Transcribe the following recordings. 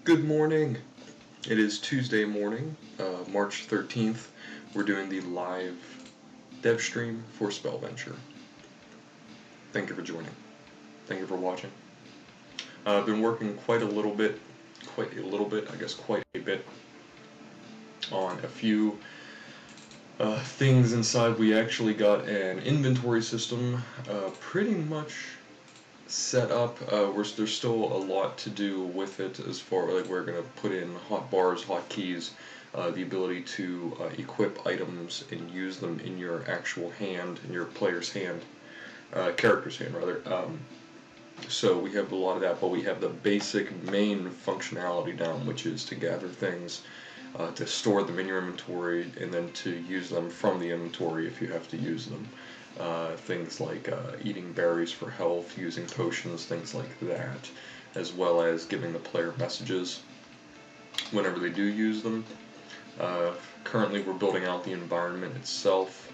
Good morning. It is Tuesday morning, March 13th. We're doing the live dev stream for Spellventure. Thank you for joining. Thank you for watching. I've been working quite a bit, on a few things inside. We actually got an inventory system pretty much set up. There's still a lot to do with it, as far like we're going to put in hotbars, hotkeys, the ability to equip items and use them in your actual hand, in your player's hand, character's hand rather. So we have a lot of that, but we have the basic main functionality down, which is to gather things, to store them in your inventory, and then to use them from the inventory if you have to use them. Things like eating berries for health, using potions, things like that, as well as giving the player messages whenever they do use them. Currently we're building out the environment itself.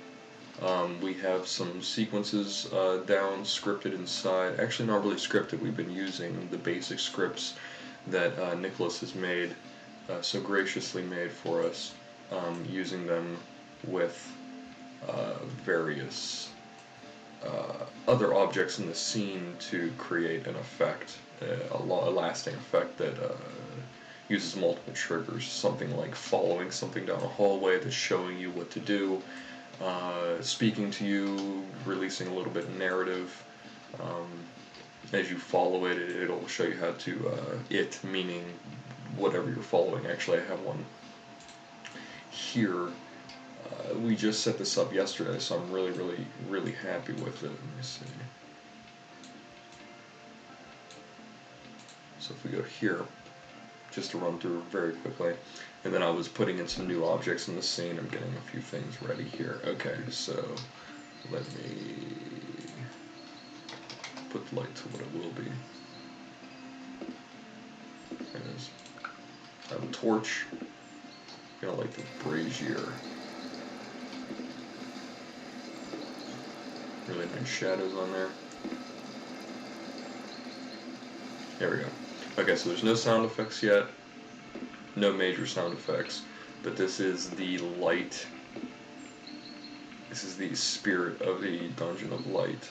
We have some sequences down, scripted inside. Actually not really scripted, we've been using the basic scripts that Nicholas has made, so graciously made for us, using them with various other objects in the scene to create an effect, a lasting effect that uses multiple triggers. Something like following something down a hallway that's showing you what to do, speaking to you, releasing a little bit of narrative. As you follow it, it'll show you how to, meaning whatever you're following. Actually, I have one here. We just set this up yesterday, so I'm really happy with it. Let me see. So if we go here, just to run through very quickly, and then I was putting in some new objects in the scene. I'm getting a few things ready here. Okay, so let me put the light to what it will be. There it is. I have a torch. I'm gonna light the brazier. Really nice shadows on there. There we go. Okay, so there's no sound effects yet. No major sound effects. But this is the light. This is the spirit of the Dungeon of Light.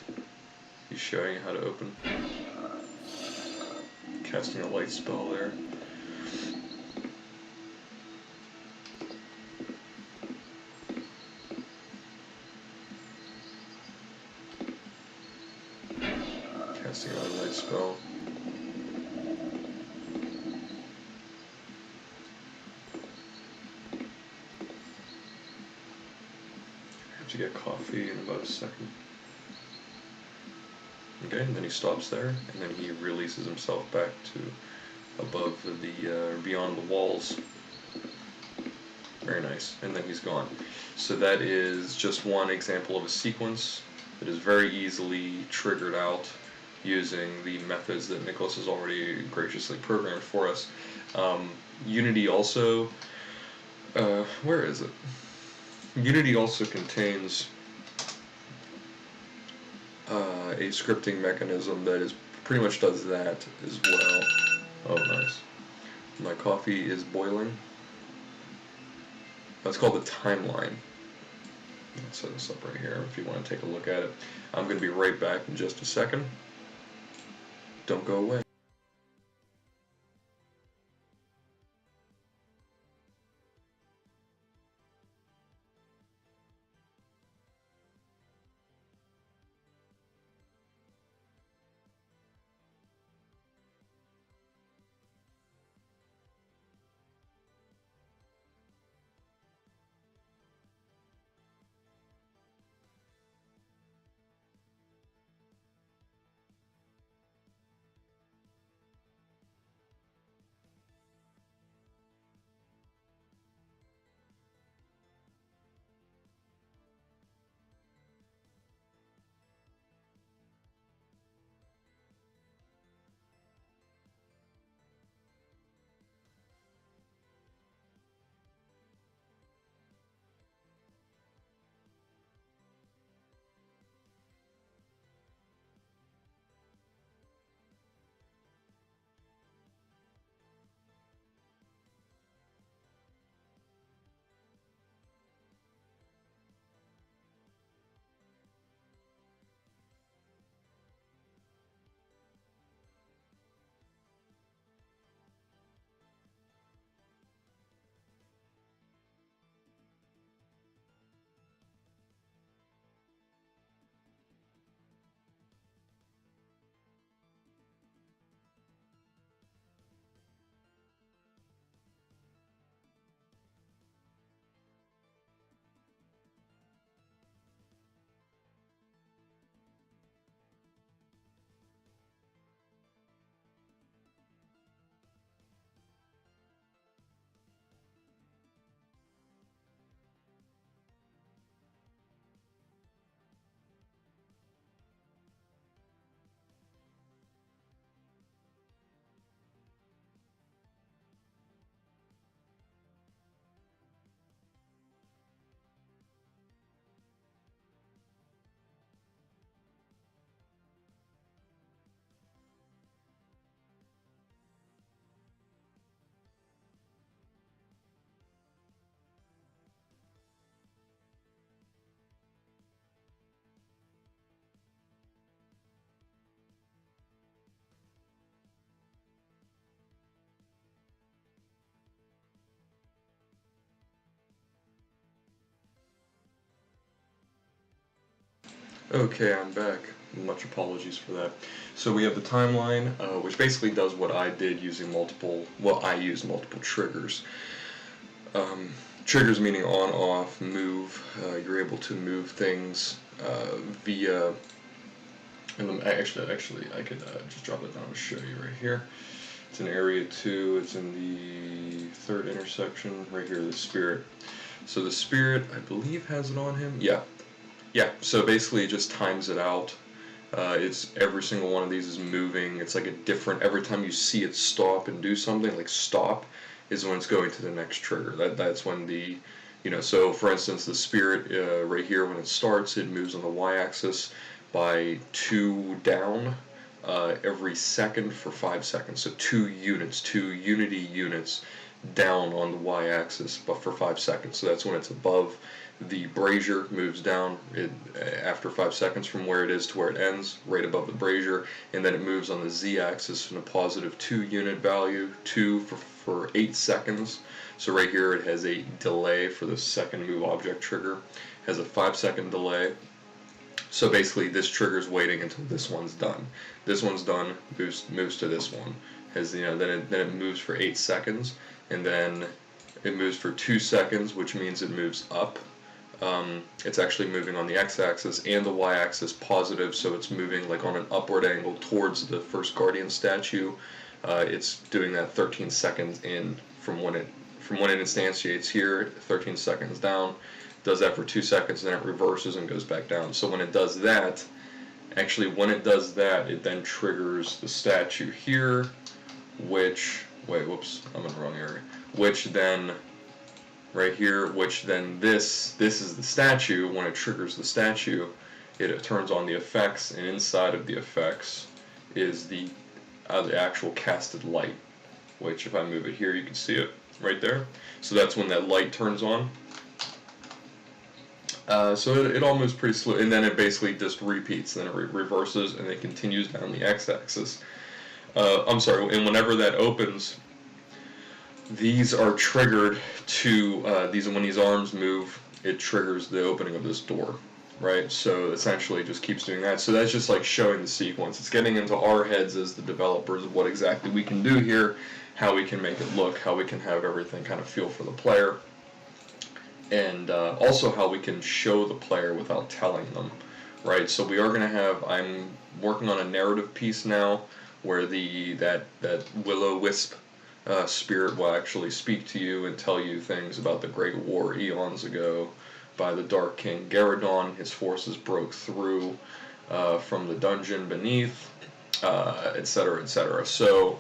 He's showing you how to open. Casting a light spell there. Casting out a light spell. I have to get coffee in about a second. Okay, and then he stops there, and then he releases himself back to above the, beyond the walls. Very nice, and then he's gone. So that is just one example of a sequence that is very easily triggered out using the methods that Nicholas has already graciously programmed for us. Unity also, where is it? Unity also contains a scripting mechanism that is pretty much does that as well. Oh, nice. My coffee is boiling. That's called the timeline. Let's set this up right here if you want to take a look at it. I'm going to be right back in just a second. Don't go away. Okay, I'm back. Much apologies for that. So we have the timeline, which basically does what I did using multiple, well, I used multiple triggers. Triggers meaning on, off, move. You're able to move things via, and actually, I could just drop it down and show you right here. It's in area 2, it's in the 3rd intersection, right here, the spirit. So the spirit, I believe, has it on him. Yeah, so basically it just times it out. It's every single one of these is moving. It's like a different, every time you see it stop and do something, like stop is when it's going to the next trigger. That's when the, so for instance, the spirit right here, when it starts, it moves on the y-axis by 2 down every second for 5 seconds. So 2 units, 2 unity units down on the y-axis, but for 5 seconds. So that's when it's above the brazier, moves down after 5 seconds from where it is to where it ends, right above the brazier, and then it moves on the z-axis in a positive 2 unit value, 2 for 8 seconds. So right here it has a delay for the second move object trigger, has a 5-second delay. So basically this trigger's waiting until this one's done. This one's done, moves to this one. Then it moves for 8 seconds, and then it moves for 2 seconds, which means it moves up. It's actually moving on the x-axis and the y-axis positive, so it's moving like on an upward angle towards the first Guardian statue. It's doing that 13 seconds in from when it instantiates here, 13 seconds down. Does that for 2 seconds, and then it reverses and goes back down. So when it does that, it then triggers the statue here, which, whoops, I'm in the wrong area, which then, right here, which then this is the statue. When it triggers the statue, it turns on the effects, and inside of the effects is the actual casted light, which if I move it here, you can see it right there. So that's when that light turns on. So it all moves pretty slow, and then it basically just repeats, then it reverses, and it continues down the x-axis. And whenever that opens, these are triggered to, when these arms move, it triggers the opening of this door, right? So essentially it just keeps doing that. So that's just like showing the sequence. It's getting into our heads as the developers of what exactly we can do here, how we can make it look, how we can have everything kind of feel for the player, and also how we can show the player without telling them, right? So we are going to have, I'm working on a narrative piece now where that will-o-wisp spirit will actually speak to you and tell you things about the Great War eons ago by the Dark King Garradon. His forces broke through from the dungeon beneath, etc., etc. So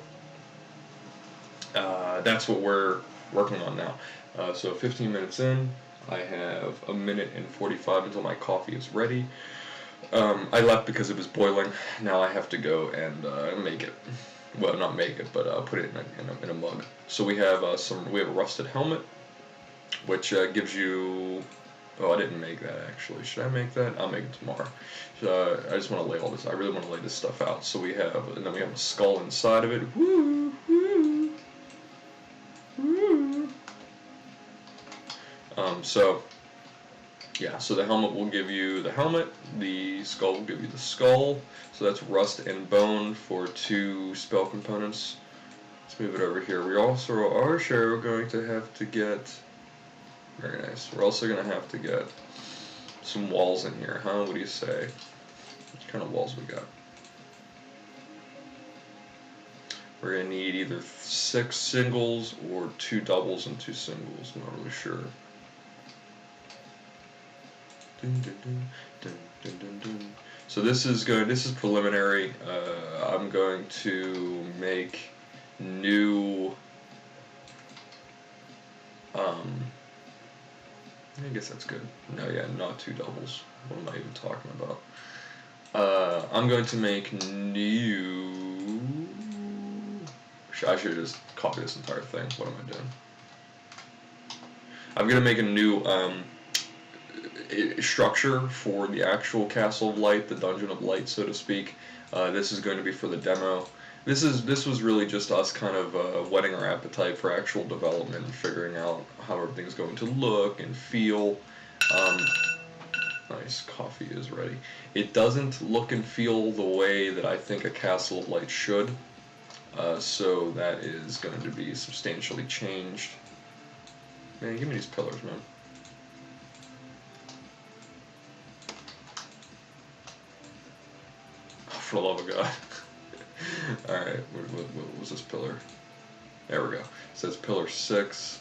that's what we're working on now. So 15 minutes in, I have 1 minute and 45 until my coffee is ready. I left because it was boiling. Now I have to go and make it. Well, not make it, but put it in a mug. So we have we have a rusted helmet, which gives you. Oh, I didn't make that actually. Should I make that? I'll make it tomorrow. I just want to lay all this. I really want to lay this stuff out. So we have, and then we have a skull inside of it. Woo, woo, woo. So the helmet will give you the helmet, the skull will give you the skull, so that's rust and bone for 2 spell components. Let's move it over here. We also are going to have to get, very nice, we're also going to have to get some walls in here, huh? What do you say? What kind of walls we got? We're going to need either 6 singles or 2 doubles and 2 singles, I'm not really sure. So this is preliminary. I'm going to make new. I guess that's good. No, yeah, not 2 doubles. What am I even talking about? I'm going to make new. I should just copy this entire thing. What am I doing? I'm going to make a new structure for the actual Castle of Light, the Dungeon of Light, so to speak. This is going to be for the demo. This was really just us kind of whetting our appetite for actual development and figuring out how everything's going to look and feel. Nice, coffee is ready. It doesn't look and feel the way that I think a Castle of Light should, so that is going to be substantially changed. Man, give me these pillars, man. Oh, for the love of God. Alright, what was this pillar? There we go. It says pillar 6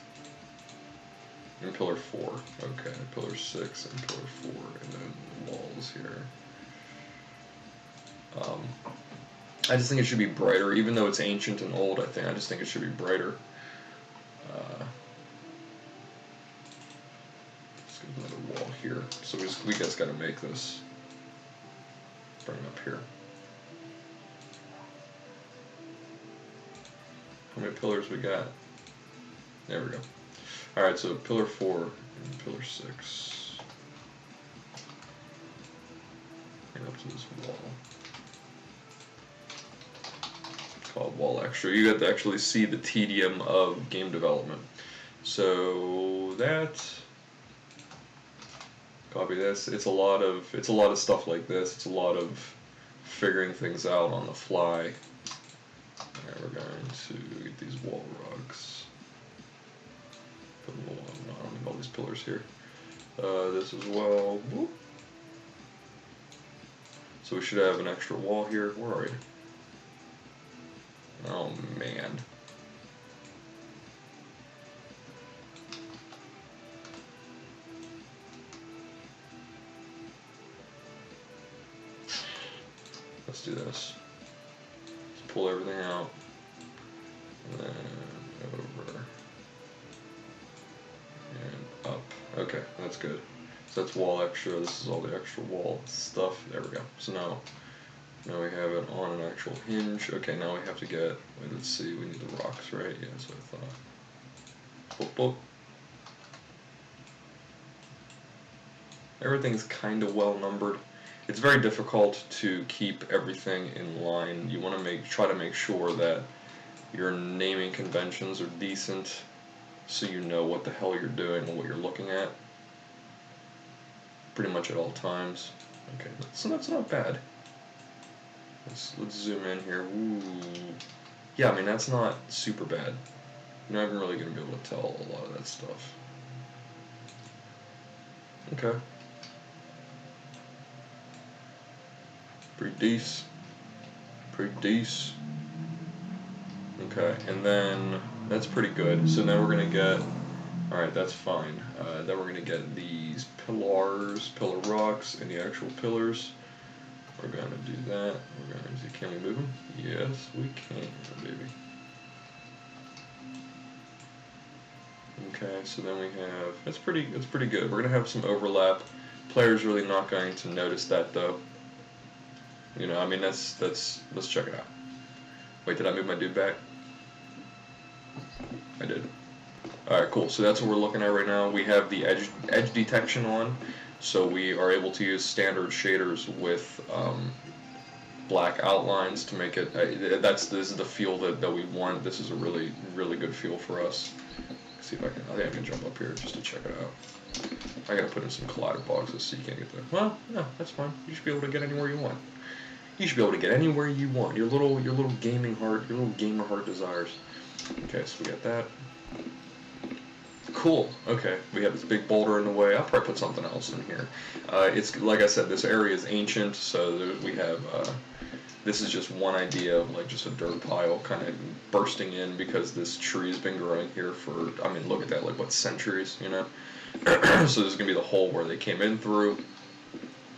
and pillar 4. Okay, pillar 6 and pillar 4, and then walls here. I just think it should be brighter, even though it's ancient and old. I just think it should be brighter. Let's get another wall here. So we guys got to make this. Bring it up here. How many pillars we got? There we go. Alright, so pillar 4 and pillar 6. Bring up to this wall. Called wall extra. You get to actually see the tedium of game development. So that, copy this. It's a lot of stuff like this. It's a lot of figuring things out on the fly. Alright, we're going to get these wall rugs. Put them on all these pillars here. This as well. Whoop. So we should have an extra wall here. Where are you? Oh man. Let's do this. Let's pull everything out. And then over. And up. Okay, that's good. So that's wall extra. This is all the extra wall stuff. There we go. So now we have it on an actual hinge. Okay, now we have to get, wait, let's see, we need the rocks, right? Yeah, that's what I thought. Boop, boop. Everything's kind of well numbered. It's very difficult to keep everything in line. You want to try to make sure that your naming conventions are decent, so you know what the hell you're doing and what you're looking at. Pretty much at all times. Okay, so that's not bad. Let's zoom in here. Ooh. Yeah, I mean, that's not super bad. You're not even really going to be able to tell a lot of that stuff. Okay. Pretty decent. Pretty decent. Okay, and then that's pretty good. So now we're going to get, alright, that's fine. Then we're going to get these pillar rocks, and the actual pillars. We're going to do that. We're going to, can we move them? Yes, we can, baby. Okay, so then we have, that's pretty good. We're going to have some overlap. Players really not going to notice that though. You know, I mean, let's check it out. Wait, did I move my dude back? I did. Alright, cool. So that's what we're looking at right now. We have the edge detection on. So we are able to use standard shaders with black outlines to make it. This is the feel that we want. This is a really good feel for us. Let's see if I think I can jump up here just to check it out. I gotta put in some collider boxes so you can't get there. Well, no, that's fine. You should be able to get anywhere you want. You should be able to get anywhere you want. Your little gaming heart, your little gamer heart desires. Okay, so we got that. Cool. Okay, we have this big boulder in the way. I'll probably put something else in here. It's like I said, this area is ancient, so we have. This is just one idea of like just a dirt pile kind of bursting in because this tree has been growing here for. I mean, look at that, like what centuries, you know. So this is gonna be the hole where they came in through.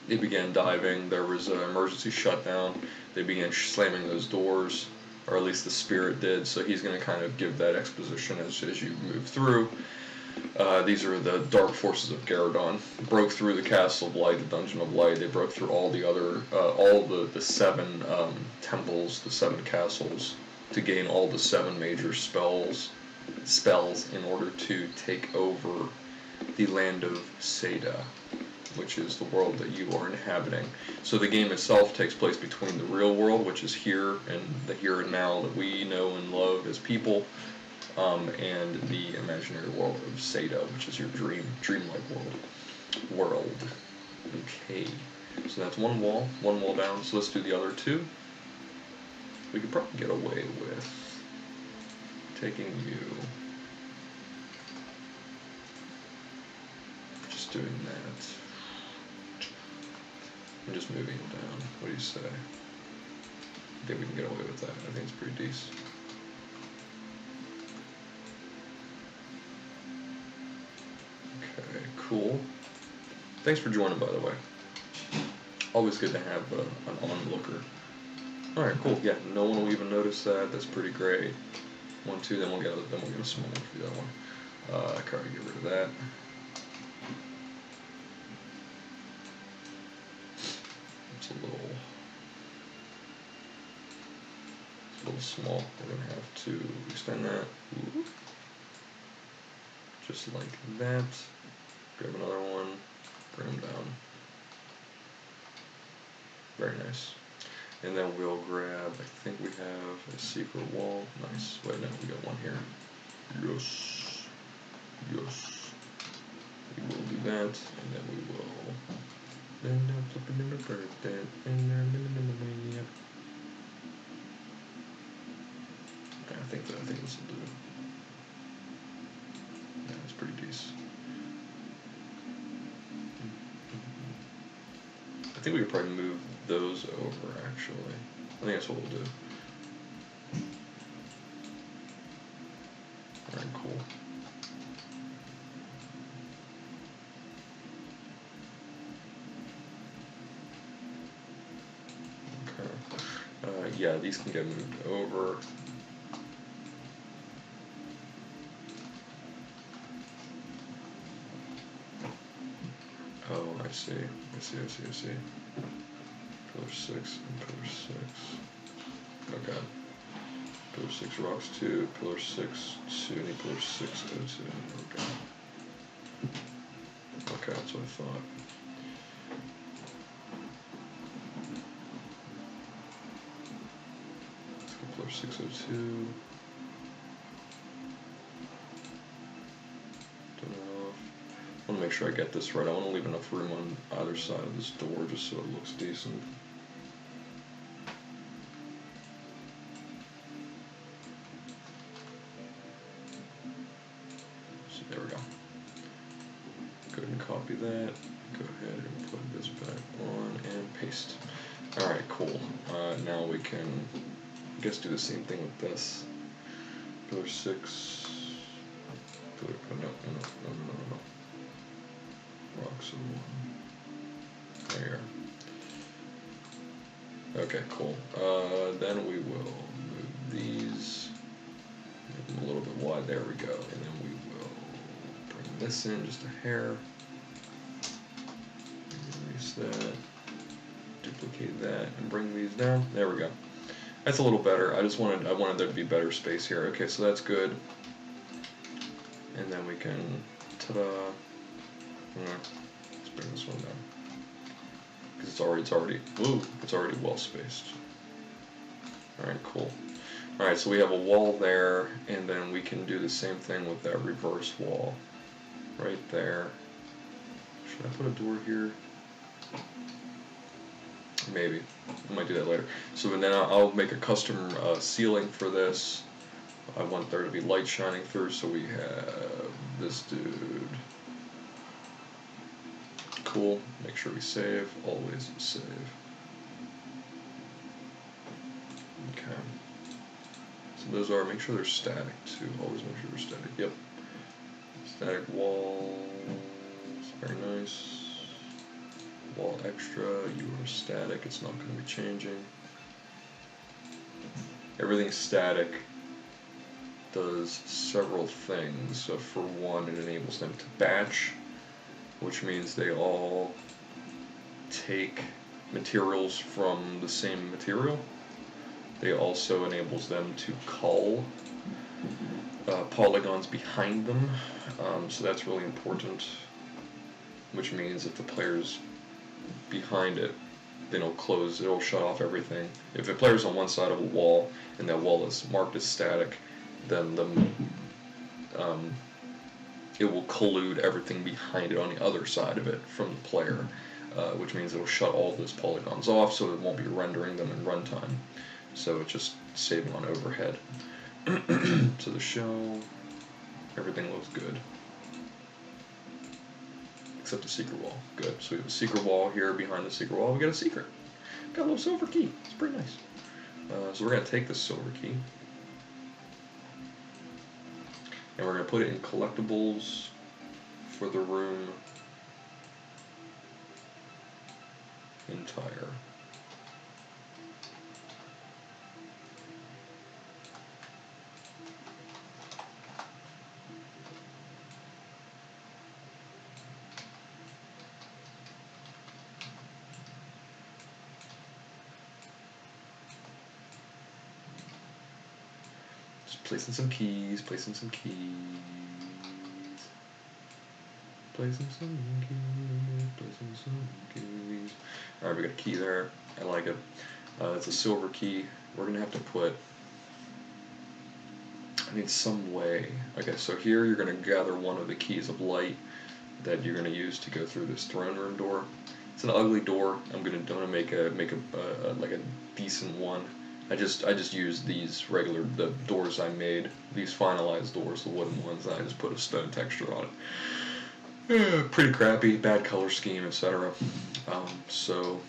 They began diving. There was an emergency shutdown. They began slamming those doors, or at least the spirit did. So he's gonna kind of give that exposition as you move through. These are the dark forces of Garradon. Broke through the Castle of Light, the Dungeon of Light. They broke through all the other, all the 7 temples, the 7 castles, to gain all the 7 major spells in order to take over the land of Seda, which is the world that you are inhabiting. So the game itself takes place between the real world, which is here, and the here and now that we know and love as people, and the imaginary world of Seda, which is your dreamlike world. Okay, so that's one wall down, so let's do the other two. We could probably get away with taking you, just doing that, and just moving it down. What do you say? I think we can get away with that. I think it's pretty decent. Okay, cool. Thanks for joining, by the way. Always good to have an onlooker. Alright, cool. Yeah, no one will even notice that. That's pretty great. 1, 2, then we'll get a small one for that one. I gotta get rid of that. It's a little small. We're gonna have to extend that. Ooh. Just like that. Grab another one. Bring them down. Very nice. And then we'll grab, I think we have a secret wall. Nice. Wait, no, we got one here. Yes. Yes. We will do that, and then we will. I think this will do. Yeah, it's pretty decent. I think we could probably move those over, actually. I think that's what we'll do. Alright, cool. Okay. Yeah, these can get moved over. Oh, I see. Pillar 6 and pillar 6. Okay. Pillar 6 rocks 2, pillar 6, 2, and pillar 6, O2. Okay. Okay, that's what I thought. Let's go pillar 6, O2. I want to make sure I get this right. I want to leave enough room on either side of this door just so it looks decent. So there we go. Go ahead and copy that. Go ahead and put this back on and paste. Alright, cool. Now we can, I guess, do the same thing with this. Pillar 6. Pillar, no. Rocks of 1. There. Okay, cool. Then we will move these, make them a little bit wide. There we go. And then we will bring this in just a hair. Erase that. Duplicate that and bring these down. There we go. That's a little better. I wanted there to be better space here. Okay, so that's good. And then we can, ta-da. Let's bring this one down. Because it's already well spaced. Alright, cool. Alright, so we have a wall there, and then we can do the same thing with that reverse wall. Right there. Should I put a door here? Maybe. I might do that later. So then I'll make a custom ceiling for this. I want there to be light shining through, so we have this dude. Cool. Make sure we save. Always save. Okay. So those are, make sure they're static too. Always make sure they're static. Yep. Static walls. Very nice. Wall extra. You are static. It's not going to be changing. Everything's static. Does several things. So for one, it enables them to batch, which means they all take materials from the same material. They also enables them to cull polygons behind them, so that's really important, which means if the player's behind it, then it'll shut off everything. If a player's on one side of a wall and that wall is marked as static, then it will collude everything behind it on the other side of it from the player. which means it'll shut all those polygons off, so it won't be rendering them in runtime. So it's just saving on overhead. So the shell, everything looks good. Except the secret wall. Good. So we have a secret wall here. Behind the secret wall, we got a secret. Got a little silver key. It's pretty nice. So we're going to take this silver key. And we're going to put it in collectibles for the room entire. Placing some keys, placing some keys, placing some keys, placing some keys. Alright, we got a key there. I like it. It's a silver key. We're going to have to put, I need some way. Okay, so here you're going to gather one of the keys of light that you're going to use to go through this throne room door. It's an ugly door. I'm gonna make a like a decent one. I just used these the doors I made, these finalized doors, the wooden ones, and I just put a stone texture on it. Pretty crappy, bad color scheme, etc. So,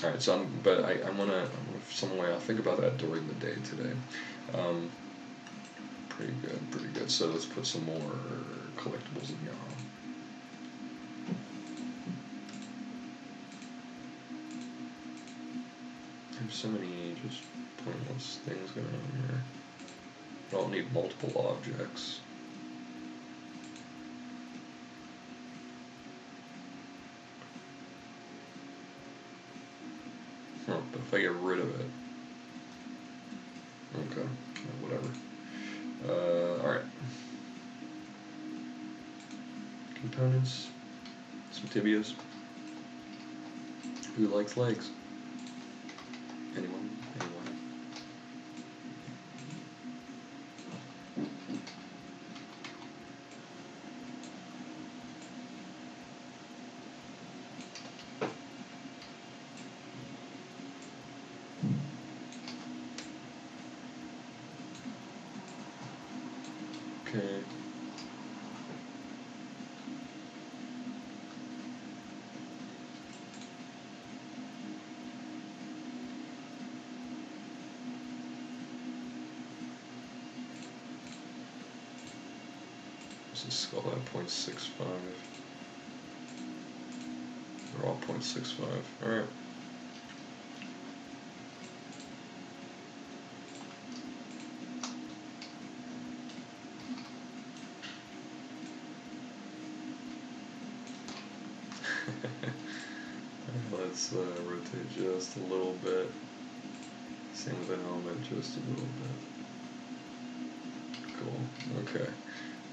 alright, so I'm gonna some way I'll think about that during the day today. Pretty good. So let's put some more collectibles in here. There's so many just pointless things going on here. I don't need multiple objects. But if I get rid of it, okay, whatever. Alright. Components, some tibias. Who likes legs? Anyone? Okay. This is skull at 0.65. They're all 0.65. Alright. Let's rotate just a little bit. Same with the helmet, just a little bit. Cool. Okay.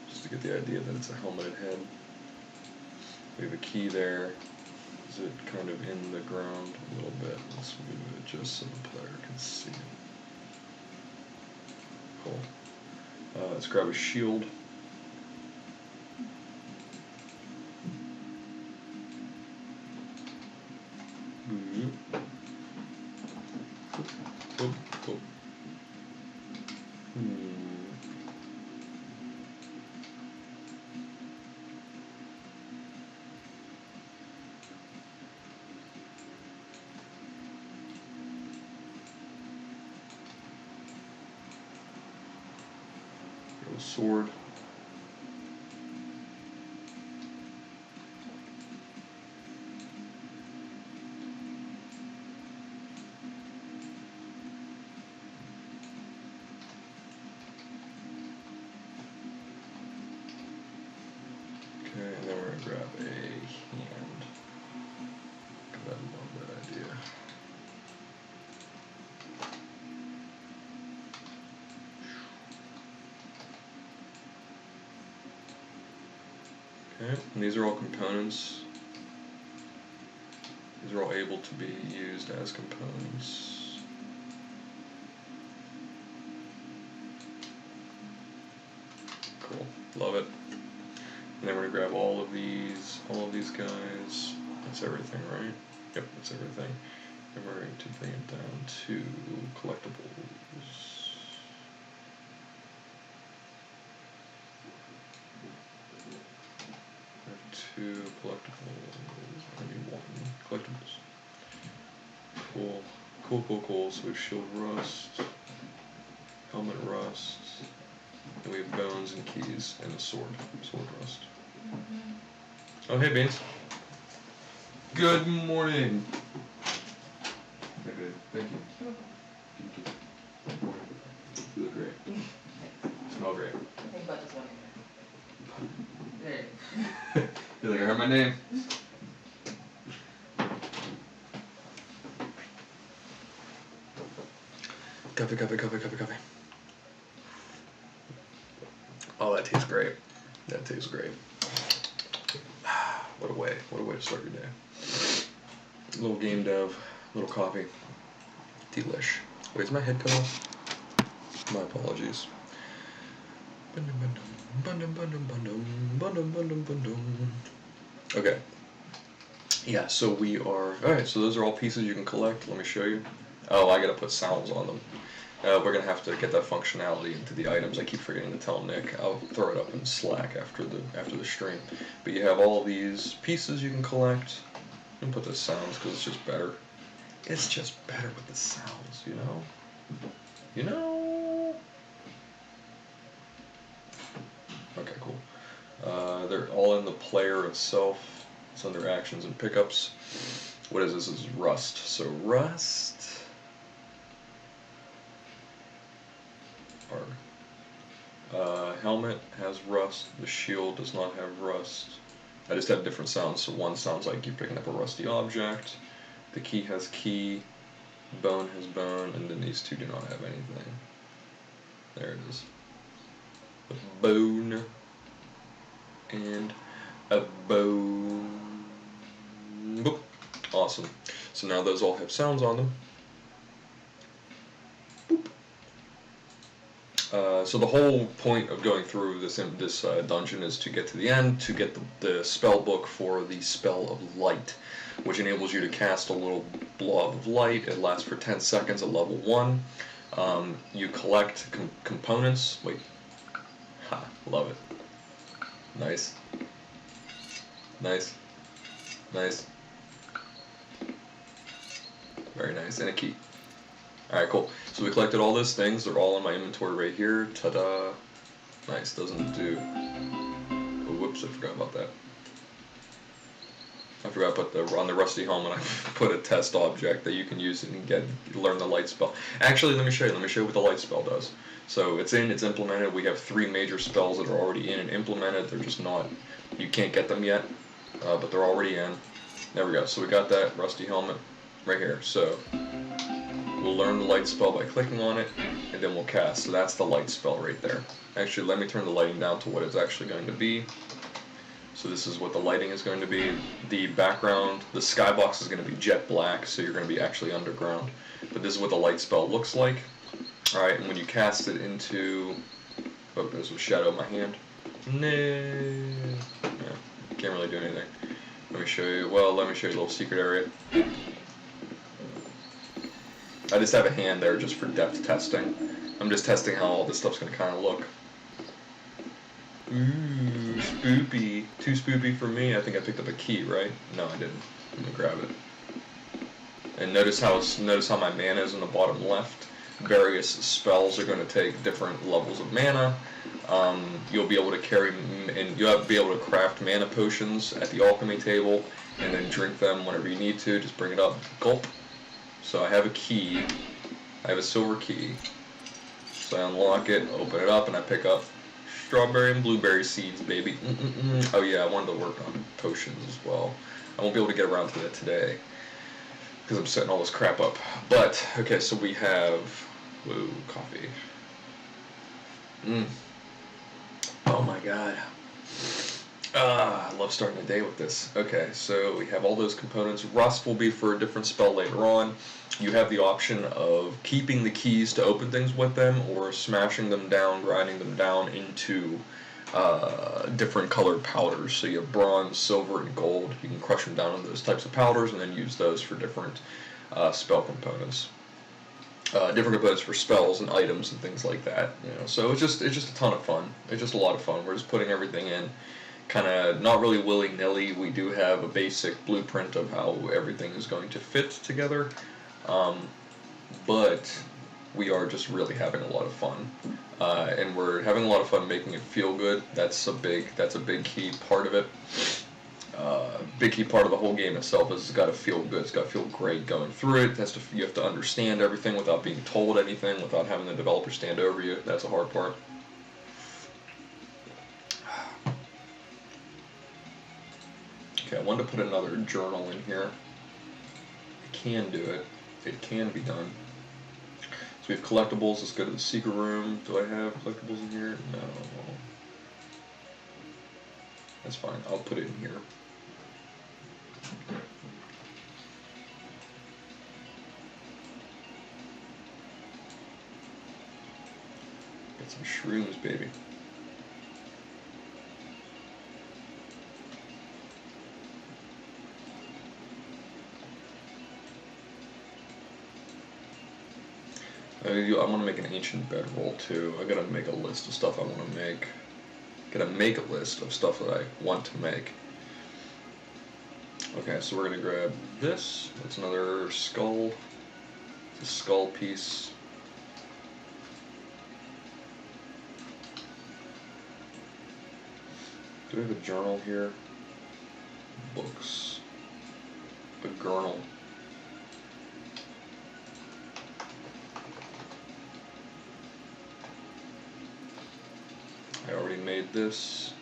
Just to get the idea that it's a helmeted head. We have a key there. Is it kind of in the ground a little bit? Let's move it just so the player can see it. Cool. Let's grab a shield. Sword. Okay, and then we're going to grab a hand. I love that idea. Okay, and these are all components. These are all able to be used as components. Cool, love it. And then we're going to grab all of these guys. That's everything, right? Yep, that's everything. And we're going to bring it down to collectibles. Two collectibles. I need one collectibles. Cool. Cool. So we have shield rust, helmet rust, and we have bones and keys, and a sword rust. Oh, hey, Beans. Good morning. Okay, thank you. You look great. Smell great. I think about this one again. There. You like I heard my name? Coffee. Oh, that tastes great. That tastes great. What a way to start your day. A little game dev, little coffee. Delish. Wait, is my head cut off? My apologies. Okay. Yeah, so we are... Alright, so those are all pieces you can collect. Let me show you. Oh, I gotta put sounds on them. We're gonna have to get that functionality into the items. I keep forgetting to tell Nick. I'll throw it up in Slack after the stream. But you have all these pieces you can collect. And put the sounds because it's just better. It's just better with the sounds, you know? You know? Okay, cool. They're all in the player itself. It's under actions and pickups. What is this? This is rust. So rust. Helmet has rust. The shield does not have rust. I just have different sounds. So one sounds like you're picking up a rusty object. The key has key. Bone has bone, and then these two do not have anything. There it is. A bone and a bone. Boop. Awesome. So now those all have sounds on them. Boop. So the whole point of going through this dungeon is to get to the end, to get the spell book for the spell of light, which enables you to cast a little blob of light. It lasts for 10 seconds at level 1. You collect components. Wait. Ha, love it. Nice. Very nice. And a key. Alright, cool. So we collected all those things. They're all in my inventory right here. Ta-da. Nice. Doesn't do... Oh, whoops, I forgot about that. I forgot to put on the rusty helmet, I put a test object that you can use and learn the light spell. Actually, let me show you what the light spell does. So it's implemented. We have 3 major spells that are already in and implemented. They're just not, you can't get them yet, but they're already in. There we go. So we got that rusty helmet right here. So we'll learn the light spell by clicking on it, and then we'll cast. So that's the light spell right there. Actually, let me turn the lighting down to what it's actually going to be. So this is what the lighting is going to be. The background, the skybox is going to be jet black, so you're going to be actually underground. But this is what the light spell looks like. Alright, and when you cast it into... Oh, there's a shadow in my hand. No. Yeah, can't really do anything. Let me show you a little secret area. I just have a hand there just for depth testing. I'm just testing how all this stuff's going to kind of look. Ooh, spoopy. Too spoopy for me. I think I picked up a key, right? No, I didn't. I'm gonna grab it. And notice how my mana is in the bottom left. Various spells are going to take different levels of mana. You'll be able to be able to craft mana potions at the alchemy table, and then drink them whenever you need to. Just bring it up, gulp. So I have a key. I have a silver key. So I unlock it, open it up, and I pick up strawberry and blueberry seeds, baby. Oh yeah, I wanted to work on potions as well. I won't be able to get around to that today because I'm setting all this crap up. But okay, so we have coffee. Oh my god. I love starting the day with this. Okay, so we have all those components. Rust will be for a different spell later on. You have the option of keeping the keys to open things with them, or smashing them down, grinding them down into different colored powders. So you have bronze, silver, and gold. You can crush them down into those types of powders and then use those for different spell components. Different components for spells and items and things like that. So it's just a ton of fun. It's just a lot of fun. We're just putting everything in, kind of not really willy-nilly. We do have a basic blueprint of how everything is going to fit together, but we are just really having a lot of fun, and we're having a lot of fun making it feel good. That's a big key part of it. Big key part of the whole game itself is it's got to feel good. It's got to feel great going through it. You have to understand everything without being told anything, without having the developer stand over you. That's a hard part. Okay, I wanted to put another journal in here. I can do it. It can be done. So we have collectibles. Let's go to the secret room. Do I have collectibles in here? No. That's fine. I'll put it in here. Get some shrooms, baby. I want to make an ancient bedroll too. I gotta make a list of stuff I want to make. Gotta make a list of stuff that I want to make. Okay, so we're gonna grab this. That's another skull. It's a skull piece. Do we have a journal here? Books. A journal. I already made this.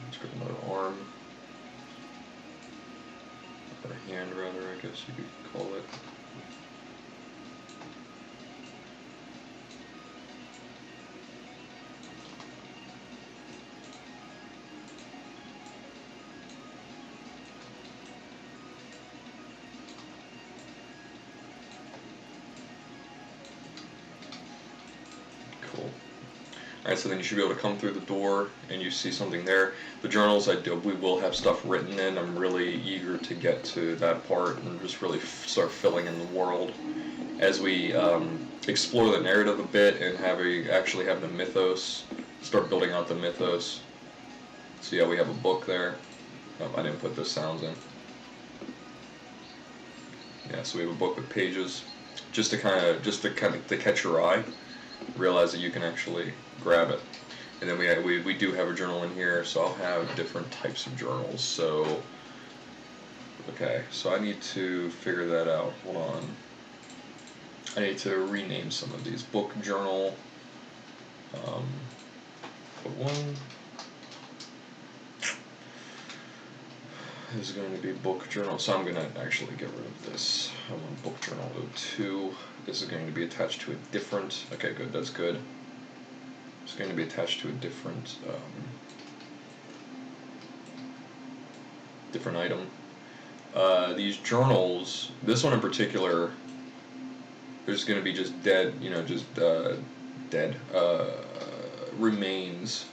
Let's grab another arm. Or a hand, rather, I guess you could call it. Alright, so then you should be able to come through the door and you see something there. The journals, we will have stuff written in. I'm really eager to get to that part and just really start filling in the world as we explore the narrative a bit and actually have the mythos, start building out the mythos. So yeah, we have a book there. Oh, I didn't put the sounds in. Yeah, so we have a book with pages, just to catch your eye, realize that you can actually grab it. And then we do have a journal in here, so I'll have different types of journals. So okay, so I need to figure that out. Hold on. I need to rename some of these. Book journal. But one is going to be book journal. So I'm going to actually get rid of this. I want book journal 02. This is going to be attached to a different. Okay, good. That's good. It's going to be attached to a different item. These journals, this one in particular, there's going to be just dead remains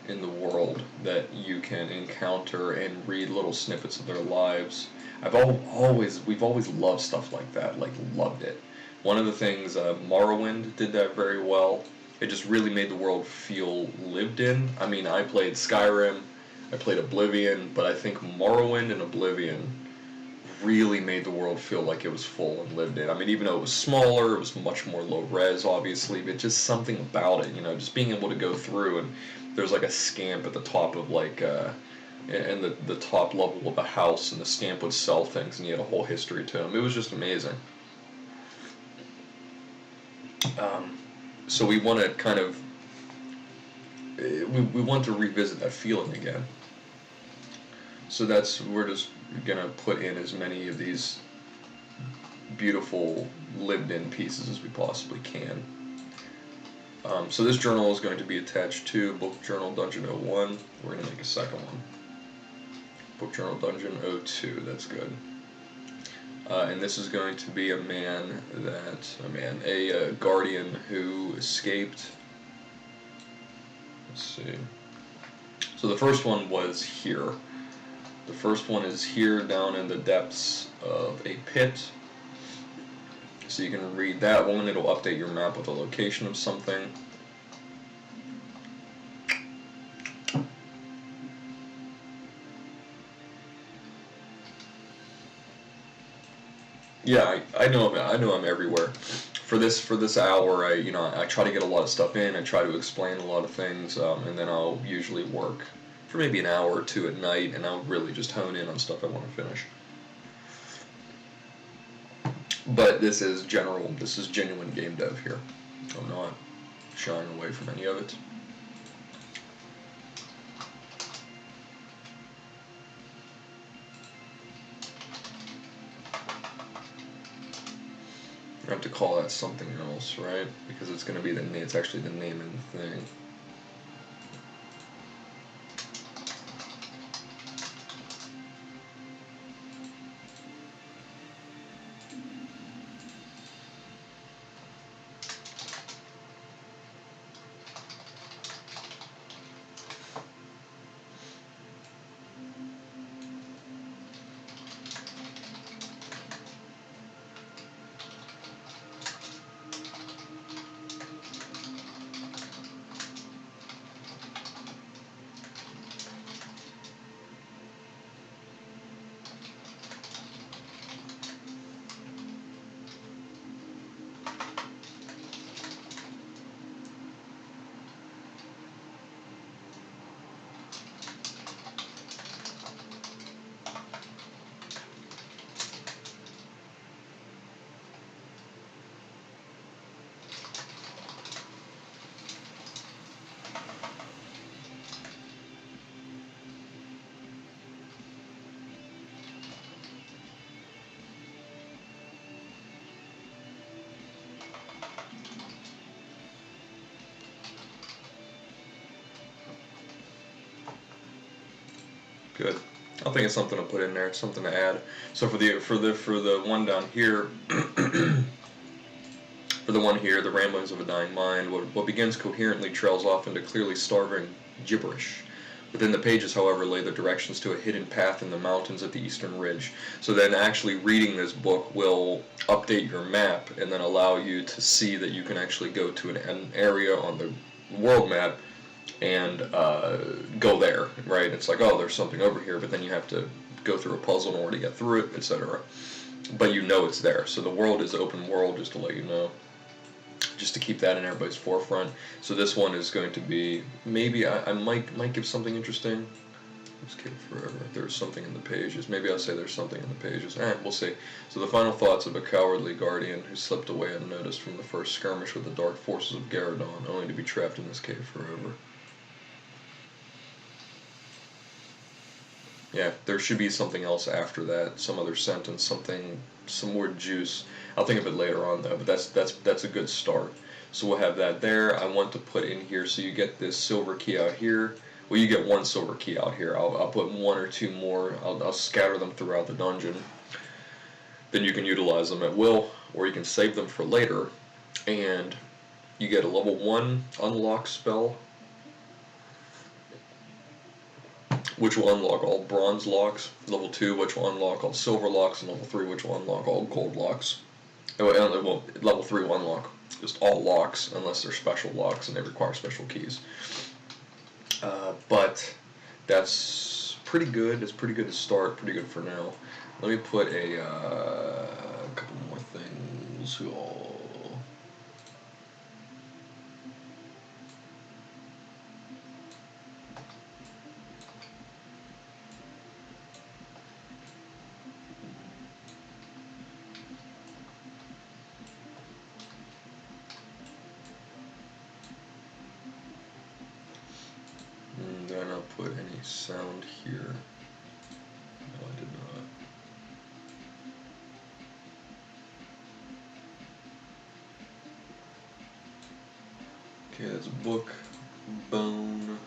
in the world that you can encounter and read little snippets of their lives. We've always loved stuff like that, like loved it. One of the things, Morrowind did that very well. It just really made the world feel lived in. I mean, I played Skyrim, I played Oblivion, but I think Morrowind and Oblivion really made the world feel like it was full and lived in. I mean, even though it was smaller, it was much more low res, obviously, but just something about it, just being able to go through, and there's like a scamp at the top of in the top level of a house, and the scamp would sell things, and you had a whole history to him. It was just amazing. So we want to kind of, we want to revisit that feeling again. So we're just going to put in as many of these beautiful lived-in pieces as we possibly can. So this journal is going to be attached to Book Journal Dungeon 01. We're going to make a second one. Book Journal Dungeon 02, that's good. And this is going to be a guardian who escaped. Let's see. So the first one was here. The first one is here down in the depths of a pit. So you can read that one. It'll update your map with a location of something. Yeah, I know I'm everywhere. For this hour, I try to get a lot of stuff in. I try to explain a lot of things, and then I'll usually work for maybe an hour or two at night, and I'll really just hone in on stuff I want to finish. But this is genuine game dev here. I'm not shying away from any of it. I have to call that something else, right? Because it's going to be it's actually the name of the thing. Good. I think it's something to put in there. It's something to add. So for the one down here, for the one here, the ramblings of a dying mind, what begins coherently trails off into clearly starving gibberish. Within the pages, however, lay the directions to a hidden path in the mountains at the eastern ridge. So then actually reading this book will update your map and then allow you to see that you can actually go to an area on the world map and go there, right? It's like, oh, there's something over here, but then you have to go through a puzzle in order to get through it, etc. But you know it's there. So the world is open world, just to let you know. Just to keep that in everybody's forefront. So this one is going to be, maybe I might give something interesting. Escape forever. There's something in the pages. Maybe I'll say there's something in the pages. We'll see. So the final thoughts of a cowardly guardian who slipped away unnoticed from the first skirmish with the dark forces of Garradon, only to be trapped in this cave forever. Yeah, there should be something else after that, some other sentence, some more juice. I'll think of it later on though, but that's a good start. So we'll have that there. I want to put in here, so you get this silver key out here. Well, you get one silver key out here. I'll put one or two more. I'll scatter them throughout the dungeon. Then you can utilize them at will, or you can save them for later. And you get a level 1 unlock spell, which will unlock all bronze locks, level 2, which will unlock all silver locks, and level 3, which will unlock all gold locks. Well, level 3 will unlock just all locks, unless they're special locks and they require special keys. But that's pretty good. It's pretty good to start, pretty good for now. Let me put a couple more things. And then I'll put any sound here. No, I did not. Okay, that's book, bone,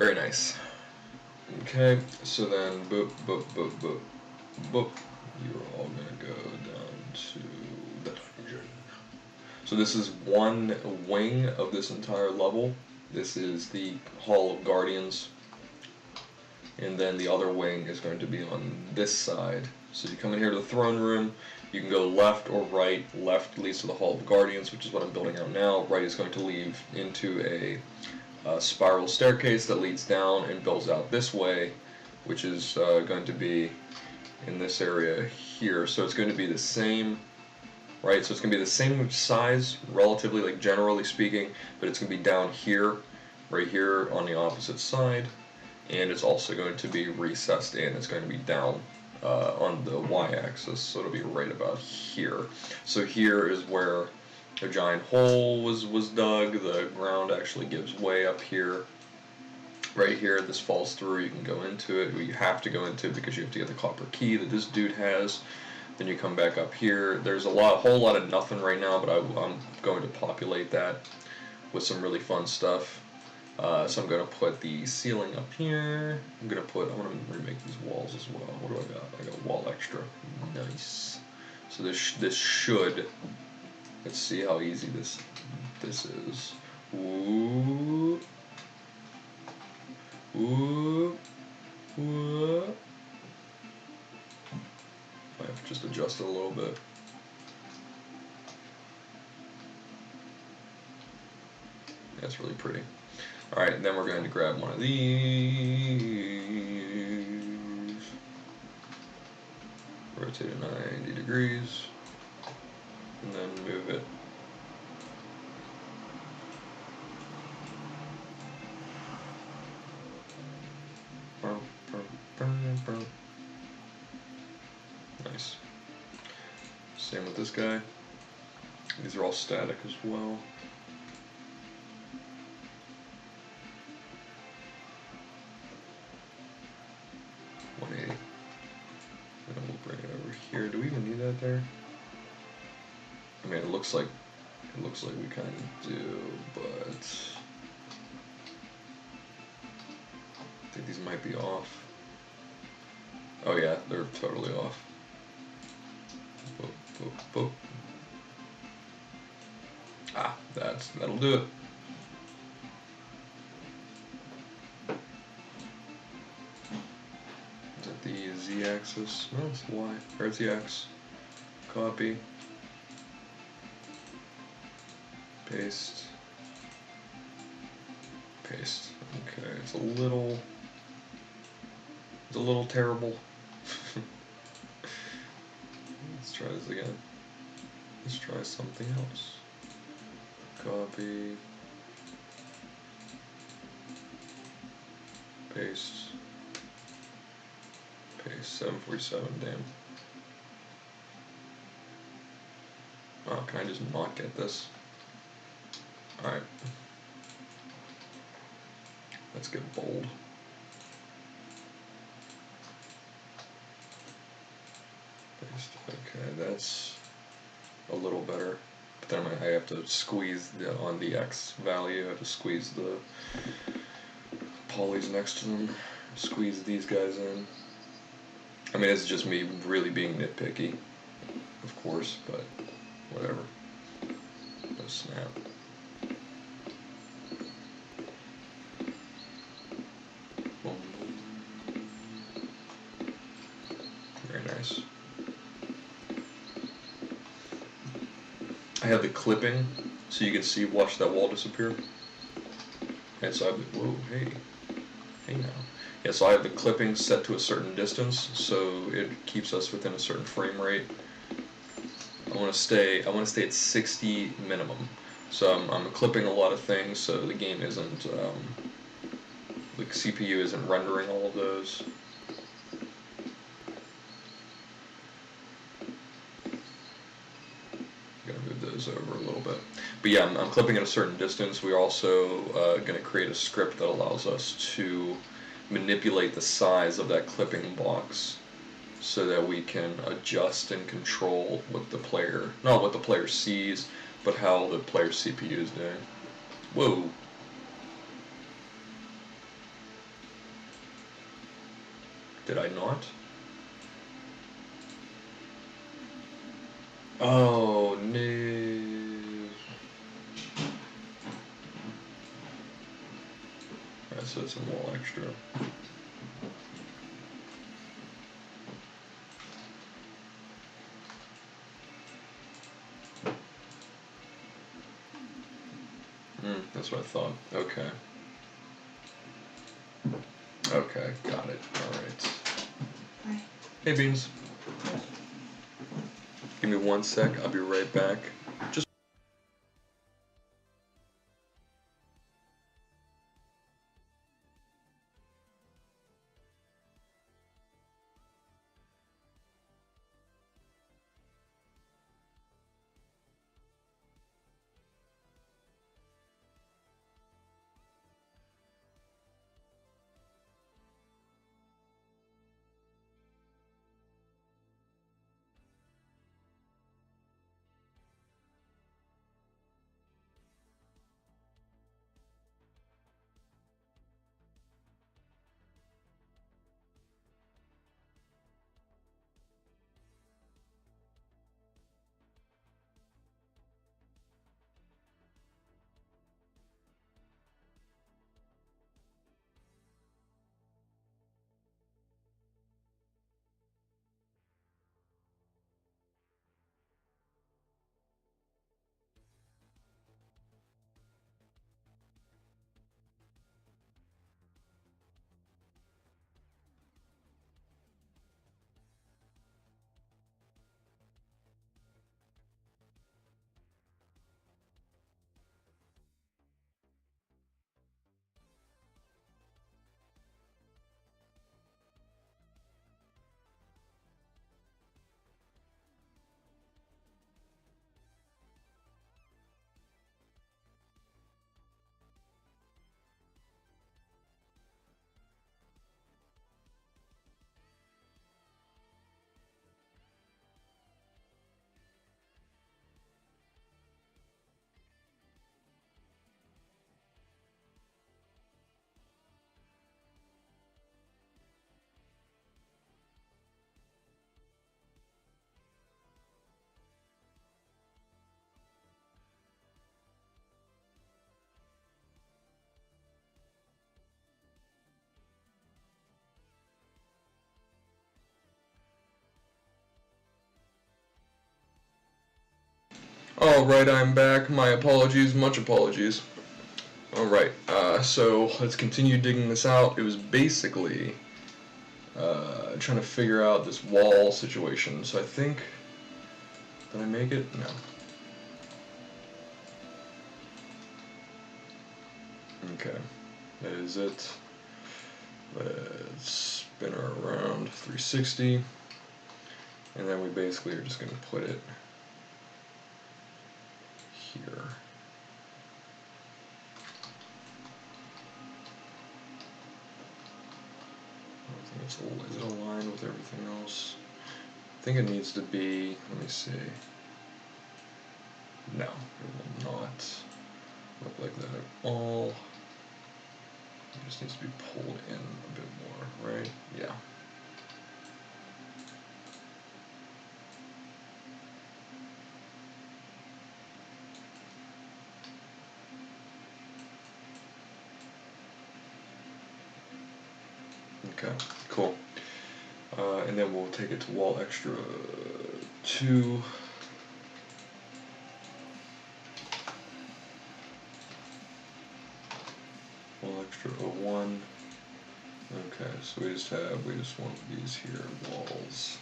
Very nice. Okay, so then boop, boop, boop, boop, boop. You're all gonna go down to the dungeon. So this is one wing of this entire level. This is the Hall of Guardians. And then the other wing is going to be on this side. So you come in here to the throne room, you can go left or right. Left leads to the Hall of Guardians, which is what I'm building out now. Right is going to lead into a spiral staircase that leads down and builds out this way, which is going to be in this area here. So it's going to be the same, right? So it's going to be the same size, relatively, like generally speaking, but it's going to be down here, right here on the opposite side, and it's also going to be recessed in. It's going to be down on the y-axis, so it'll be right about here. So here is where a giant hole was dug. The ground actually gives way up here. Right here, this falls through. You can go into it. You have to go into it because you have to get the copper key that this dude has. Then you come back up here. There's a whole lot of nothing right now, but I'm going to populate that with some really fun stuff. So I'm going to put the ceiling up here. I'm going to remake these walls as well. What do I got? I got wall extra. Nice. So this should. Let's see how easy this is. Ooh. Ooh. Ooh. I have to just adjust it a little bit. That's really pretty. Alright, then we're going to grab one of these. Rotate it 90 degrees. And then move it. Nice. Same with this guy. These are all static as well. And we'll bring it over here. Do we even need that there? I mean, it looks like we kind of do, but I think these might be off. Oh yeah, they're totally off. Boop, boop, boop. Ah, that'll do it. Is that the Z-axis? No, it's the Y. Or it's the X. Copy. Paste. Paste. Okay, it's a little terrible. Let's try this again. Let's try something else. Copy. Paste. Paste. 747, damn. Oh, can I just not get this? Alright. Let's get bold. Paste. Okay, that's a little better. But then I have to squeeze on the X value. I have to squeeze the polys next to them. Squeeze these guys in. I mean, it's just me really being nitpicky, of course, but whatever. No snap. Very nice. I have the clipping, so you can see, watch that wall disappear. And so I have the, whoa, hey now. Yeah, so I have the clipping set to a certain distance, so it keeps us within a certain frame rate. I want to stay at 60 minimum. So I'm clipping a lot of things, so the game isn't, the CPU isn't rendering all of those. Gotta move those over a little bit. But yeah, I'm clipping at a certain distance. We're also going to create a script that allows us to manipulate the size of that clipping box so that we can adjust and control what the player, not what the player sees, but how the player's CPU is doing. Whoa. Did I not? Oh, no. Alright, so it's a wall extra. That's what I thought. Okay. Okay, got it. Alright. Hi. Hey, Beans. Give me 1 sec, I'll be right back. Just Alright, I'm back. My apologies, much apologies. Alright, so let's continue digging this out. It was basically trying to figure out this wall situation. So I think, did I make it? No. Okay, that is it. Let's spin her around 360. And then we basically are just going to put it here. Is it aligned with everything else? I think it needs to be, let me see. No, it will not look like that at all. It just needs to be pulled in a bit more, right? Yeah. Okay, cool. And then we'll take it to wall extra 2. Wall extra 1. Okay, so we just want these here, walls.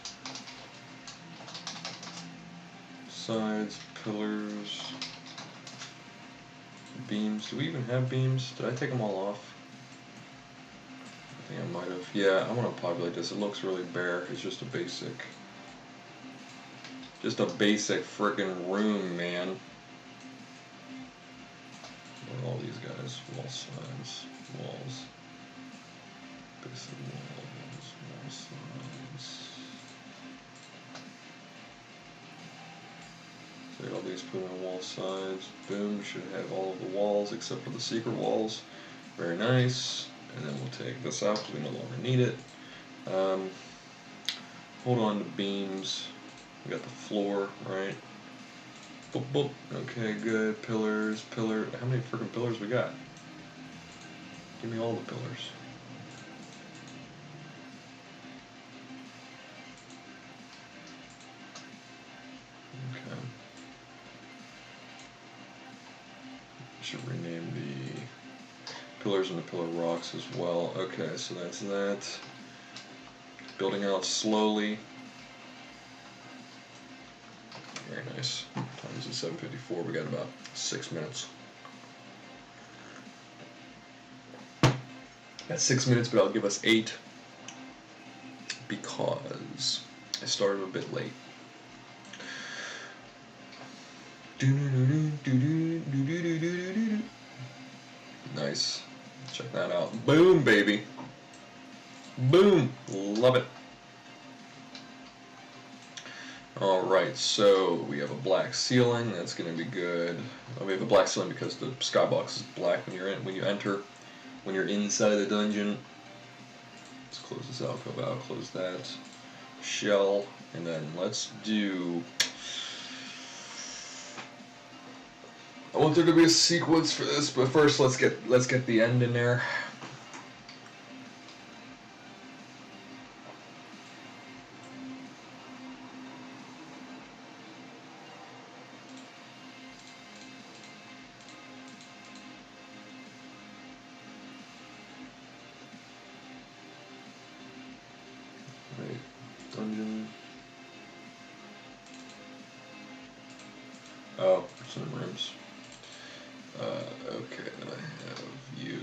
Sides, pillars, beams. Do we even have beams? Did I take them all off? I think I might have. Yeah, I want to populate this. It looks really bare. It's just a basic frickin' room, man. What are all these guys? Wall sides, walls. Basic walls, wall sides. So all these put on wall sides. Boom, we should have all of the walls except for the secret walls. Very nice. And then we'll take this out because we no longer need it. Um, hold on to beams. We got the floor, right? Boop, boop. Okay, good. Pillars, pillar. How many freaking pillars we got? Give me all the pillars. Okay. I should rename the pillars and the pillar rocks as well. Okay, so that's that. Building out slowly. Very nice. Time is at 7:54. We got about 6 minutes. That's 6 minutes, but I'll give us 8 because I started a bit late. Nice. Check that out. Boom, baby. Boom. Love it. Alright, so we have a black ceiling. That's going to be good. We have a black ceiling because the skybox is black when you enter. When you're inside the dungeon. Let's close this out, go out, close that. Shell, and then let's do... I want there to be a sequence for this, but first let's get the end in there. Right, dungeon. Oh, some rooms. Okay, then I have you.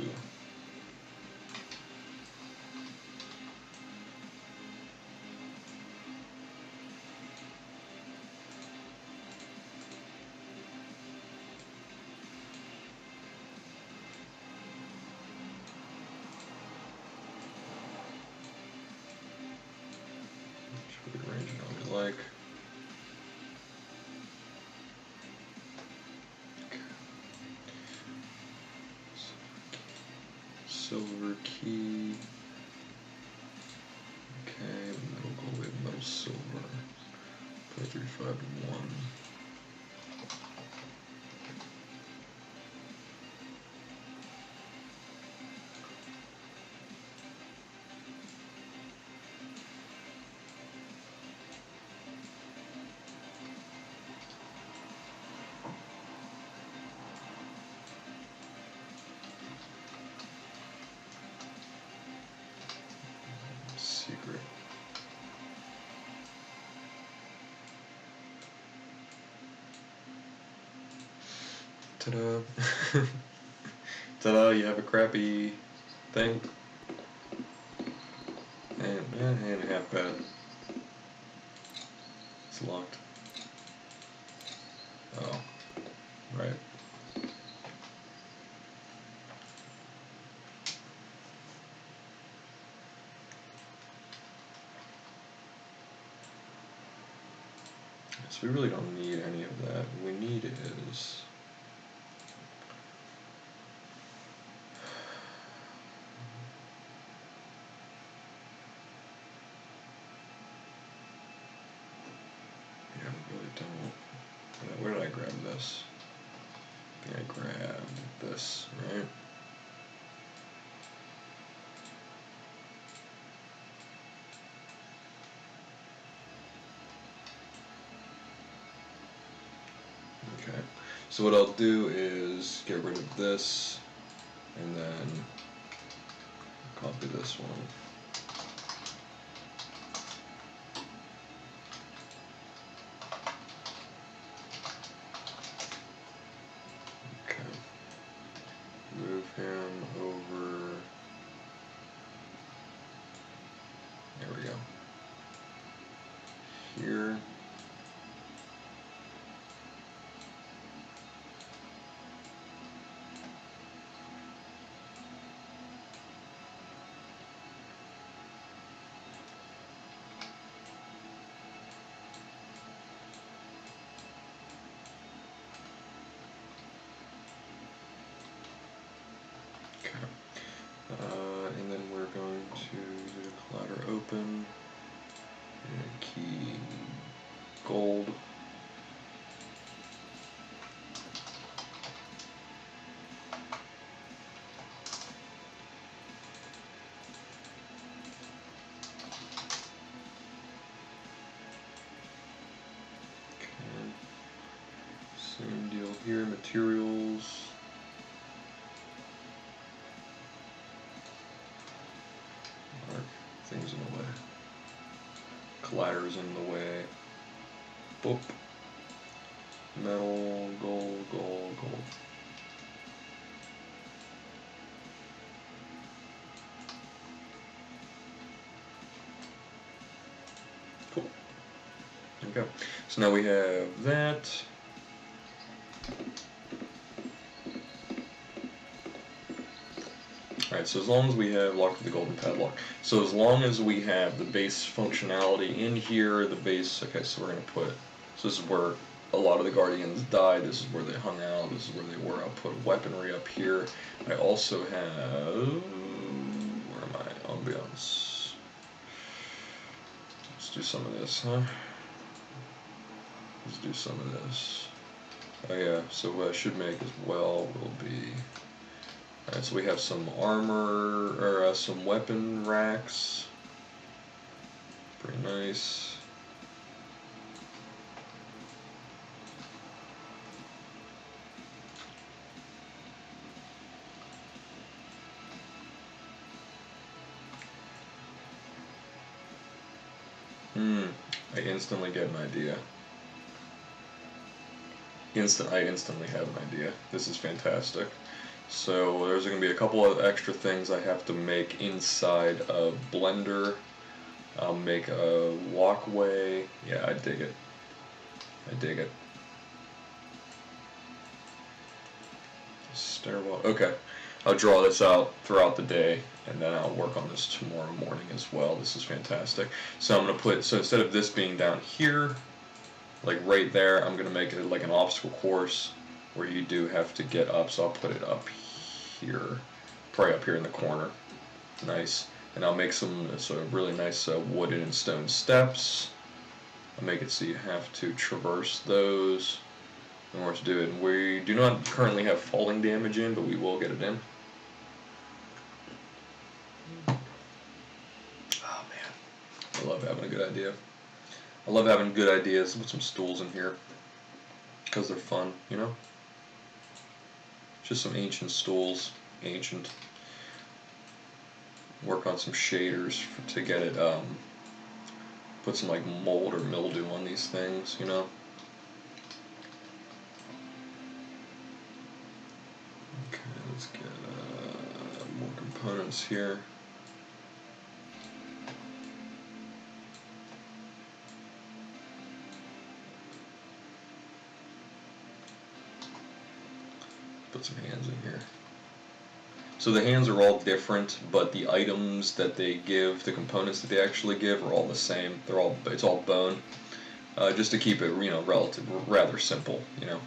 Should we arrange it how we like? Silver key. Okay, metal gold, metal silver. 0.35 to 1. Secret. Ta-da. Ta-da, you have a crappy thing. And half bad. It's locked. Oh, right. So we really don't need any of that. What we need is... Yeah, we really don't. Where did I grab this? I think I grabbed this, right? Okay. So what I'll do is get rid of this, and then copy this one. Okay. Move him over. There we go. Here. Okay. And then we're going to do the collider open. And key gold. Okay. Same deal here, materials. Things in the way. Colliders in the way. Boop. Metal, gold, gold, gold. Cool. Okay. So now we have that. Alright, so as long as we have lock the golden padlock. So as long as we have the base functionality in here, the base, okay, so we're going to put, so this is where a lot of the Guardians died, this is where they hung out, this is where they were. I'll put weaponry up here. I also have, where am I? Ambiance. Let's do some of this, huh? Let's do some of this. Oh yeah, so what I should make as well will be, alright, so we have some armor, or some weapon racks. Pretty nice. I instantly get an idea. I instantly have an idea. This is fantastic. So there's going to be a couple of extra things I have to make inside of Blender. I'll make a walkway. Yeah, I dig it. I dig it. Stairwell. Okay. I'll draw this out throughout the day, and then I'll work on this tomorrow morning as well. This is fantastic. So I'm going to put, so instead of this being down here, like right there, I'm going to make it like an obstacle course where you do have to get up, so I'll put it up here, probably up here in the corner. Nice. And I'll make some sort of really nice wooden and stone steps. I'll make it so you have to traverse those in order to do it. And we do not currently have falling damage in, but we will get it in. Oh man, I love having a good idea. I love having good ideas with some stools in here because they're fun, you know? Just some ancient stools, ancient. Work on some shaders to get it, put some like mold or mildew on these things, you know? Okay, let's get more components here. Put some hands in here. So the hands are all different, but the items that they give, the components that they actually give, are all the same. It's all bone, just to keep it, you know, rather simple, you know.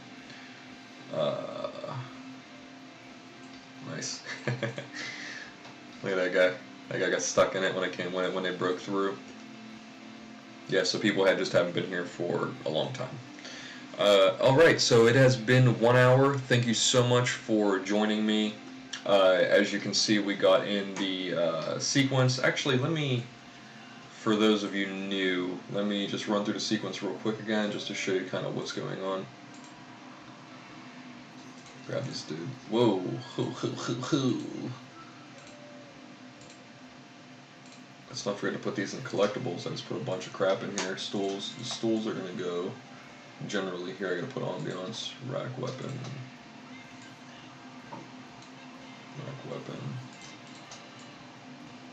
Nice. Look at that guy. That guy got stuck in it when they broke through. Yeah, so people haven't been here for a long time. Alright, so it has been 1 hour. Thank you so much for joining me. As you can see, we got in the sequence. Actually, for those of you new, let me just run through the sequence real quick again, just to show you kind of what's going on. Grab this dude. Whoa. Let's not forget to put these in collectibles. I just put a bunch of crap in here. Stools. The stools are going to go generally here. I got to put ambiance, rack weapon.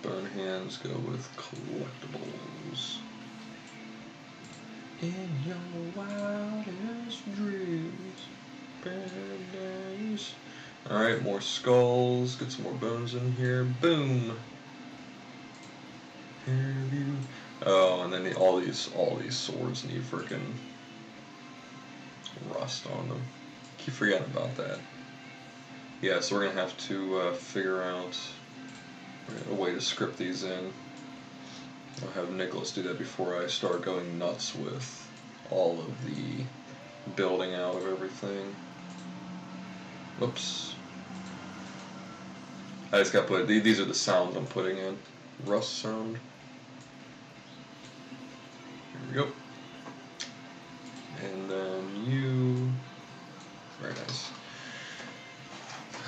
Bone hands go with collectibles. In your wildest dreams, paradise. Alright, more skulls. Get some more bones in here. Boom. Oh, and then all these swords need freaking rust on them. Keep forgetting about that. Yeah, so we're gonna have to figure out a way to script these in. I'll have Nicholas do that before I start going nuts with all of the building out of everything. Whoops. I just got to put, these are the sounds I'm putting in. Rust sound. Here we go. And then you. Very nice.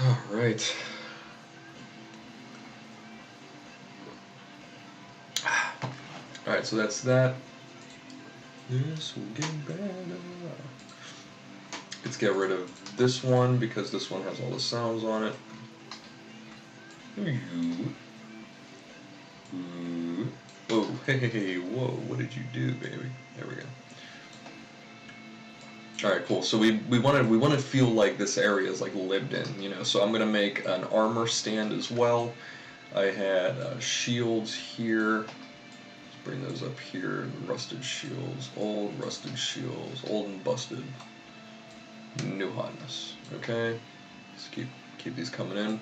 Alright. Alright, so that's that. This will get better. Let's get rid of this one because this one has all the sounds on it. Whoa, hey, whoa, what did you do, baby? There we go. Alright, cool. So we want to feel like this area is like lived in, you know. So I'm gonna make an armor stand as well. I had shields here. Let's bring those up here. Rusted shields, old and busted. New hotness. Okay. Let's keep these coming in.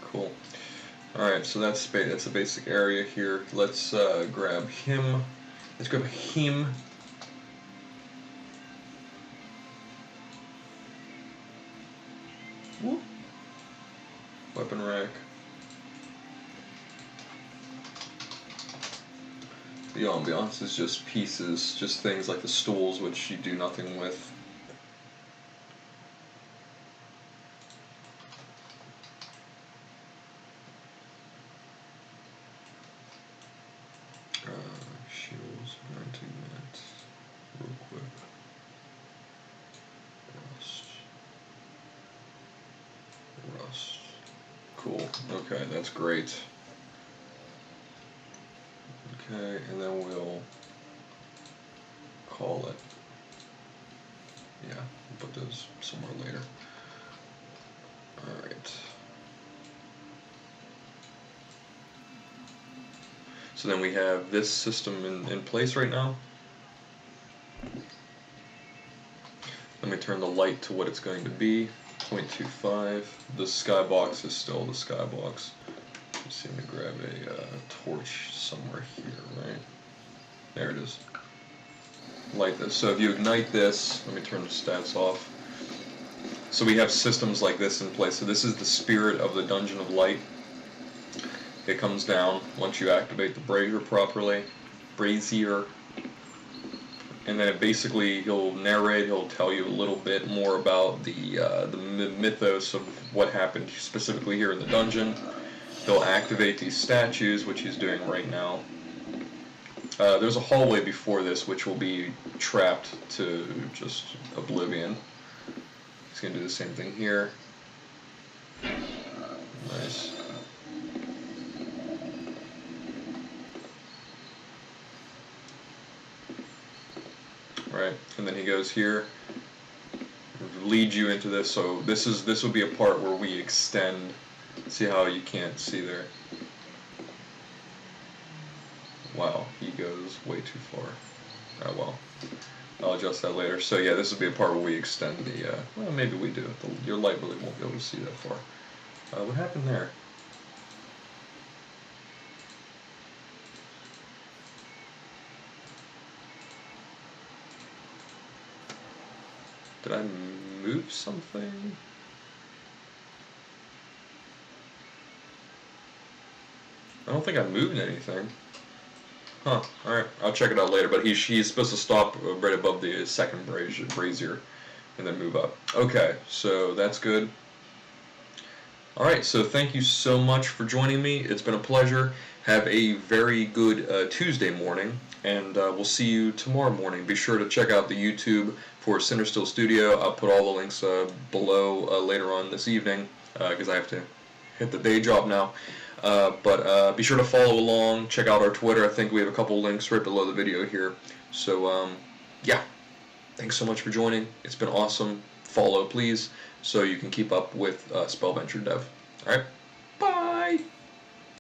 Cool. Alright, so that's a basic area here. Let's grab him. Let's grab him. Whoop. Weapon rack. The ambiance is just pieces, just things like the stools, which you do nothing with. Shields, 19 minutes, real quick. Rust. Cool. Okay, that's great. Okay, and then we'll call it. Yeah, we'll put those somewhere later. Alright. So then we have this system in place right now. Let me turn the light to what it's going to be. 0.25. The skybox is still the skybox. Just need to grab a torch somewhere here, right? There it is. Light this. So if you ignite this, let me turn the stats off. So we have systems like this in place. So this is the spirit of the Dungeon of Light. It comes down once you activate the brazier properly. Brazier. And then basically he'll narrate, he'll tell you a little bit more about the mythos of what happened specifically here in the dungeon. He'll activate these statues, which he's doing right now. There's a hallway before this, which will be trapped to just oblivion. He's going to do the same thing here. Nice. Right, and then he goes here, leads you into this. So this will be a part where we extend. See how you can't see there? Wow, he goes way too far. Oh well, I'll adjust that later. So yeah, this will be a part where we extend the. Well, maybe we do. Your light really won't be able to see that far. What happened there? Did I move something? I don't think I moved anything. Huh, alright, I'll check it out later, but he's supposed to stop right above the second brazier and then move up. Okay, so that's good. Alright, so thank you so much for joining me. It's been a pleasure. Have a very good Tuesday morning, and we'll see you tomorrow morning. Be sure to check out the YouTube for Cinderstill Studio. I'll put all the links below later on this evening, because I have to hit the day job now. But be sure to follow along. Check out our Twitter. I think we have a couple links right below the video here. So, yeah. Thanks so much for joining. It's been awesome. Follow, please, so you can keep up with Spellventure Dev. Alright?